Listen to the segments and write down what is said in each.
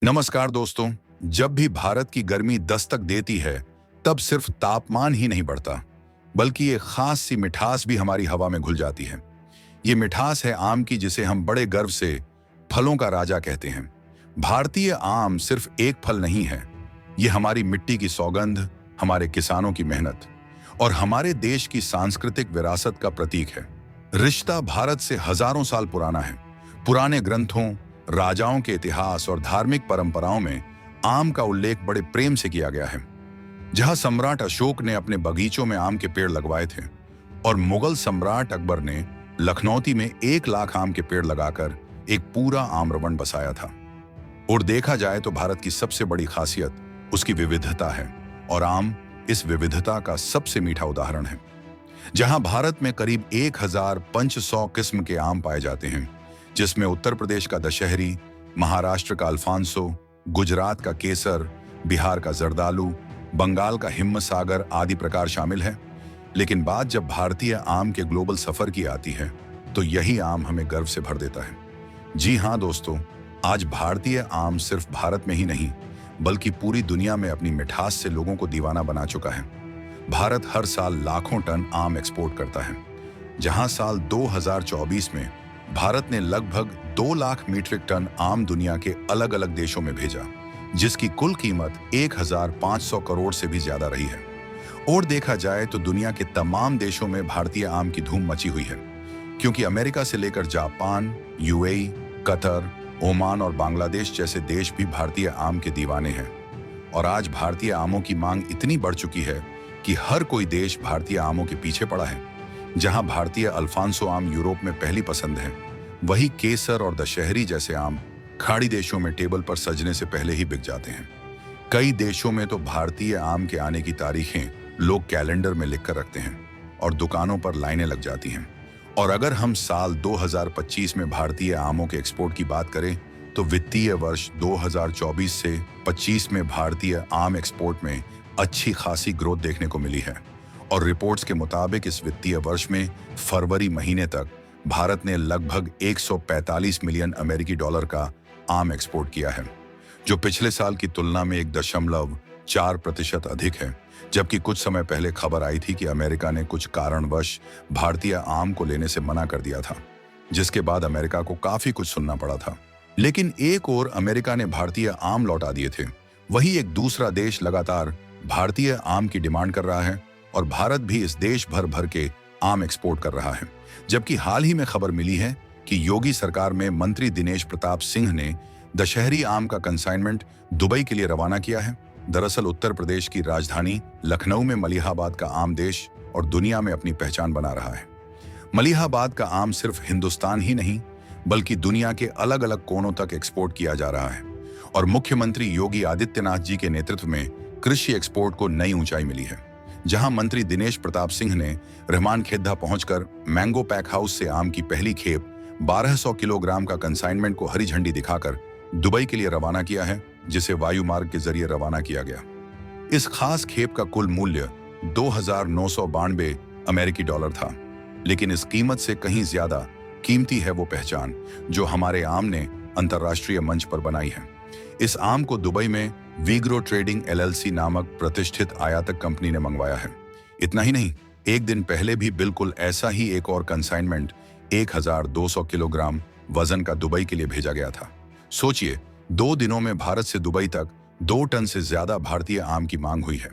नमस्कार दोस्तों। जब भी भारत की गर्मी दस्तक देती है, तब सिर्फ तापमान ही नहीं बढ़ता, बल्कि एक खास सी मिठास भी हमारी हवा में घुल जाती है। ये मिठास है आम की, जिसे हम बड़े गर्व से फलों का राजा कहते हैं। भारतीय आम सिर्फ एक फल नहीं है, ये हमारी मिट्टी की सौगंध, हमारे किसानों की मेहनत और हमारे देश की सांस्कृतिक विरासत का प्रतीक है। रिश्ता भारत से हजारों साल पुराना है। पुराने ग्रंथों, राजाओं के इतिहास और धार्मिक परंपराओं में आम का उल्लेख बड़े प्रेम से किया गया है। जहां सम्राट अशोक ने अपने बगीचों में आम के पेड़ लगवाए थे और मुगल सम्राट अकबर ने लखनौती में 1 लाख आम के पेड़ लगाकर एक पूरा आम्रवन बसाया था। और देखा जाए तो भारत की सबसे बड़ी खासियत उसकी विविधता है, और आम इस विविधता का सबसे मीठा उदाहरण है। जहां भारत में करीब 1500 किस्म के आम पाए जाते हैं, जिसमें उत्तर प्रदेश का दशहरी, महाराष्ट्र का अल्फांसो, गुजरात का केसर, बिहार का जर्दालू, बंगाल का हिमसागर आदि प्रकार शामिल है। लेकिन बात जब भारतीय आम के ग्लोबल सफर की आती है, तो यही आम हमें गर्व से भर देता है। जी हाँ दोस्तों, आज भारतीय आम सिर्फ भारत में ही नहीं, बल्कि पूरी दुनिया में अपनी मिठास से लोगों को दीवाना बना चुका है। भारत हर साल लाखों टन आम एक्सपोर्ट करता है। जहां साल 2024 में भारत ने लगभग 2 लाख मीट्रिक टन आम दुनिया के अलग अलग देशों में भेजा, जिसकी कुल कीमत 1500 करोड़ से भी ज्यादा रही है। और देखा जाए तो दुनिया के तमाम देशों में भारतीय आम की धूम मची हुई है, क्योंकि अमेरिका से लेकर जापान, यूएई, कतर, ओमान और बांग्लादेश जैसे देश भी भारतीय आम के दीवाने हैं। और आज भारतीय आमों की मांग इतनी बढ़ चुकी है कि हर कोई देश भारतीय आमों के पीछे पड़ा है। जहां भारतीय अल्फांसो आम यूरोप में पहली पसंद है, वही केसर और दशहरी जैसे आम खाड़ी देशों में टेबल पर सजने से पहले ही बिक जाते हैं। कई देशों में तो भारतीय आम के आने की तारीखें लोग कैलेंडर में लिखकर रखते हैं और दुकानों पर लाइनें लग जाती हैं। और अगर हम साल 2025 में भारतीय आमों के एक्सपोर्ट की बात करें, तो वित्तीय वर्ष 2024 से 25 में भारतीय आम एक्सपोर्ट में अच्छी खासी ग्रोथ देखने को मिली है। और रिपोर्ट्स के मुताबिक इस वित्तीय वर्ष में फरवरी महीने तक भारत ने लगभग 145 मिलियन अमेरिकी डॉलर का आम एक्सपोर्ट किया है, जो पिछले साल की तुलना में 1.4% अधिक है। जबकि कुछ समय पहले खबर आई थी कि अमेरिका ने कुछ कारणवश भारतीय आम को लेने से मना कर दिया था, जिसके बाद अमेरिका को काफी कुछ सुनना पड़ा था। लेकिन एक और अमेरिका ने भारतीय आम लौटा दिए थे, वही एक दूसरा देश लगातार भारतीय आम की डिमांड कर रहा है और भारत भी इस देश भर के आम एक्सपोर्ट कर रहा है। जबकि हाल ही में खबर मिली है कि योगी सरकार में मंत्री दिनेश प्रताप सिंह ने दशहरी आम का कंसाइनमेंट दुबई के लिए रवाना किया है। दरअसल उत्तर प्रदेश की राजधानी लखनऊ में मलिहाबाद का आम देश और दुनिया में अपनी पहचान बना रहा है। मलिहाबाद का आम सिर्फ हिंदुस्तान ही नहीं, बल्कि दुनिया के अलग अलग कोनों तक एक्सपोर्ट किया जा रहा है। और मुख्यमंत्री योगी आदित्यनाथ जी के नेतृत्व में कृषि एक्सपोर्ट को नई ऊंचाई मिली है। जहां मंत्री दिनेश प्रताप सिंह ने रहमान खेद्दा पहुंचकर मैंगो पैक हाउस से आम की पहली खेप 1200 किलोग्राम का कंसाइनमेंट को हरी झंडी दिखाकर दुबई के लिए रवाना किया है, जिसे वायु मार्ग के जरिए रवाना किया गया। इस खास खेप का कुल मूल्य 2,992 अमेरिकी डॉलर था। लेकिन इस कीमत से कहीं ज्यादा कीमती है वो पहचान जो हमारे आम ने अंतर्राष्ट्रीय मंच पर बनाई है। इस आम को दुबई में वीग्रो ट्रेडिंग LLC नामक प्रतिष्ठित आयातक कंपनी ने मंगवाया है। इतना ही नहीं, एक दिन पहले भी बिल्कुल ऐसा ही एक और कंसाइनमेंट 1,200 किलोग्राम वजन का दुबई के लिए भेजा गया था। सोचिए, 2 दिनों में भारत से दुबई तक 2 टन से ज्यादा भारतीय आम की मांग हुई है।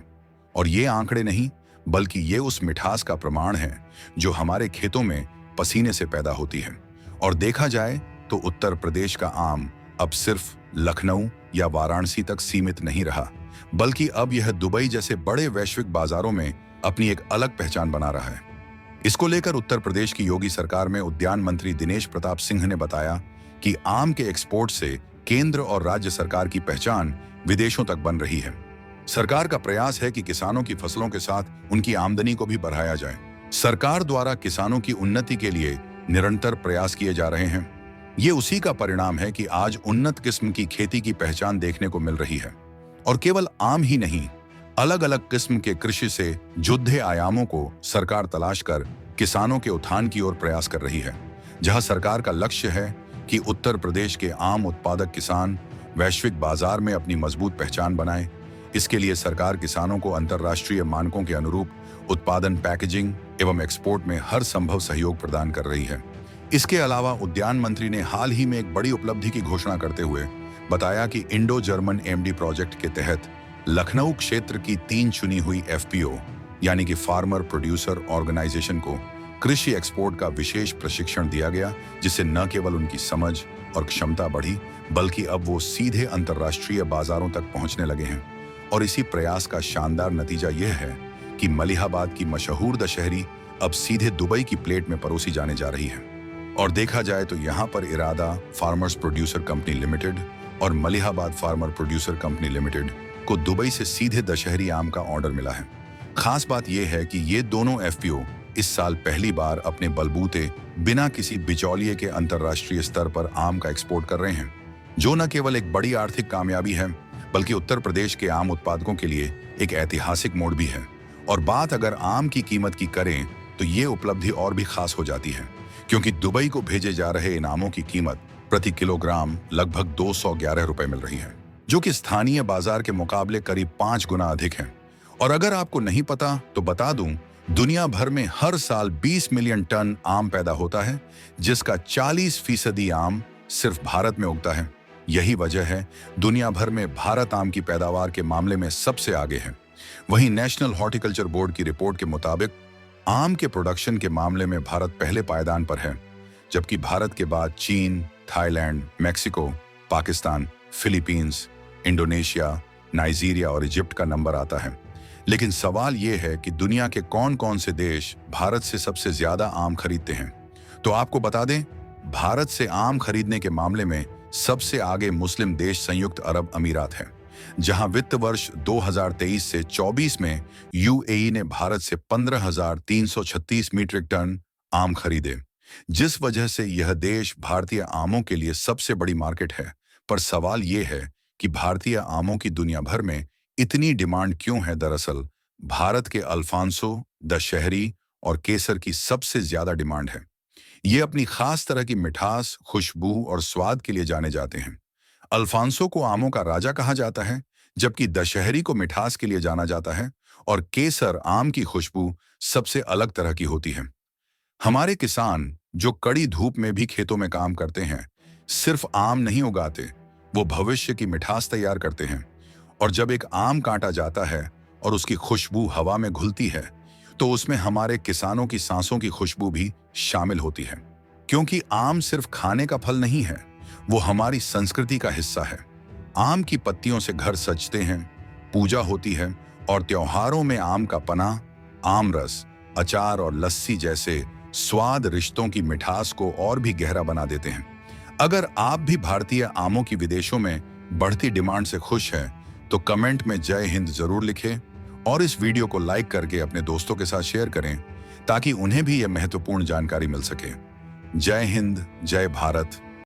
और ये आंकड़े नहीं, बल्कि ये उस मिठास का प्रमाण है जो हमारे खेतों में पसीने से पैदा होती है। और देखा जाए तो उत्तर प्रदेश का आम अब सिर्फ लखनऊ या वाराणसी तक सीमित नहीं रहा, बल्कि अब यह दुबई जैसे बड़े वैश्विक बाजारों में अपनी एक अलग पहचान बना रहा है। इसको लेकर उत्तर प्रदेश की योगी सरकार में उद्यान मंत्री दिनेश प्रताप सिंह ने बताया कि आम के एक्सपोर्ट से केंद्र और राज्य सरकार की पहचान विदेशों तक बन रही है। सरकार का प्रयास है कि किसानों की फसलों के साथ उनकी आमदनी को भी बढ़ाया जाए। सरकार द्वारा किसानों की उन्नति के लिए निरंतर प्रयास किए जा रहे हैं। ये उसी का परिणाम है कि आज उन्नत किस्म की खेती की पहचान देखने को मिल रही है। और केवल आम ही नहीं, अलग अलग किस्म के कृषि से जुड़े आयामों को सरकार तलाश कर किसानों के उत्थान की ओर प्रयास कर रही है। जहां सरकार का लक्ष्य है कि उत्तर प्रदेश के आम उत्पादक किसान वैश्विक बाजार में अपनी मजबूत पहचान बनाए। इसके लिए सरकार किसानों को अंतर्राष्ट्रीय मानकों के अनुरूप उत्पादन, पैकेजिंग एवं एक्सपोर्ट में हर संभव सहयोग प्रदान कर रही है। इसके अलावा उद्यान मंत्री ने हाल ही में एक बड़ी उपलब्धि की घोषणा करते हुए बताया कि इंडो जर्मन एमडी प्रोजेक्ट के तहत लखनऊ क्षेत्र की 3 चुनी हुई एफपीओ यानी कि फार्मर प्रोड्यूसर ऑर्गेनाइजेशन को कृषि एक्सपोर्ट का विशेष प्रशिक्षण दिया गया, जिससे न केवल उनकी समझ और क्षमता बढ़ी, बल्कि अब वो सीधे अंतर्राष्ट्रीय बाजारों तक पहुंचने लगे हैं। और इसी प्रयास का शानदार नतीजा यह है कि मलिहाबाद की मशहूर दशहरी अब सीधे दुबई की प्लेट में परोसी जाने जा रही है। और देखा जाए तो यहाँ पर इरादा फार्मर्स प्रोड्यूसर कंपनी लिमिटेड और Malihabad farmer producer company limited को दुबई से सीधे दशहरी आम का ऑर्डर मिला है। खास बात यह है कि ये दोनों एफपीओ इस साल पहली बार अपने बलबूते बिना किसी बिचौलिए के अंतर्राष्ट्रीय स्तर पर आम का एक्सपोर्ट कर रहे हैं, जो न केवल एक बड़ी आर्थिक कामयाबी है, बल्कि उत्तर प्रदेश के आम उत्पादकों के लिए एक ऐतिहासिक मोड़ भी है। और बात अगर आम की कीमत की करें तो ये उपलब्धि और भी खास हो जाती है, क्योंकि दुबई को भेजे जा रहे इन आमों की कीमत प्रति किलोग्राम लगभग 211 रुपए मिल रही है, जो कि स्थानीय बाजार के मुकाबले करीब 5 गुना अधिक है। और अगर आपको नहीं पता तो बता दूं, दुनिया भर में हर साल 20 मिलियन टन आम पैदा होता है, जिसका 40% आम सिर्फ भारत में उगता है। यही वजह है दुनिया भर में भारत आम की पैदावार के मामले में सबसे आगे है। वहीं नेशनल हॉर्टिकल्चर बोर्ड की रिपोर्ट के मुताबिक आम के प्रोडक्शन के मामले में भारत पहले पायदान पर है, जबकि भारत के बाद चीन, Thailand, Mexico, Pakistan, Philippines, Indonesia, Nigeria और इजिप्ट का नंबर आता है। लेकिन सवाल यह है कि दुनिया के कौन कौन से देश भारत से सबसे ज्यादा आम खरीदते हैं। तो आपको बता दें, भारत से आम खरीदने के मामले में सबसे आगे मुस्लिम देश संयुक्त अरब अमीरात है, जहां वित्त वर्ष 2023 से 24 में यूएई ने भारत से 15,336 मीट्रिक टन आम खरीदे, जिस वजह से यह देश भारतीय आमों के लिए सबसे बड़ी मार्केट है। पर सवाल यह है कि भारतीय आमों की दुनिया भर में इतनी डिमांड क्यों है। दरअसल भारत के अल्फांसो, दशहरी और केसर की सबसे ज्यादा डिमांड है। ये अपनी खास तरह की मिठास, खुशबू और स्वाद के लिए जाने जाते हैं। अल्फांसो को आमों का राजा कहा जाता है, जबकि दशहरी को मिठास के लिए जाना जाता है और केसर आम की खुशबू सबसे अलग तरह की होती है। हमारे किसान जो कड़ी धूप में भी खेतों में काम करते हैं, सिर्फ आम नहीं उगाते, वो भविष्य की मिठास तैयार करते हैं। और जब एक आम काटा जाता है और उसकी खुशबू हवा में घुलती है, तो उसमें हमारे किसानों की सांसों की खुशबू भी शामिल होती है। क्योंकि आम सिर्फ खाने का फल नहीं है, वो हमारी संस्कृति का हिस्सा है। आम की पत्तियों से घर सजते हैं, पूजा होती है और त्योहारों में आम का पना, आम रस, अचार और लस्सी जैसे स्वाद रिश्तों की मिठास को और भी गहरा बना देते हैं। अगर आप भी भारतीय आमों की विदेशों में बढ़ती डिमांड से खुश हैं, तो कमेंट में जय हिंद जरूर लिखें और इस वीडियो को लाइक करके अपने दोस्तों के साथ शेयर करें, ताकि उन्हें भी यह महत्वपूर्ण जानकारी मिल सके। जय हिंद, जय भारत।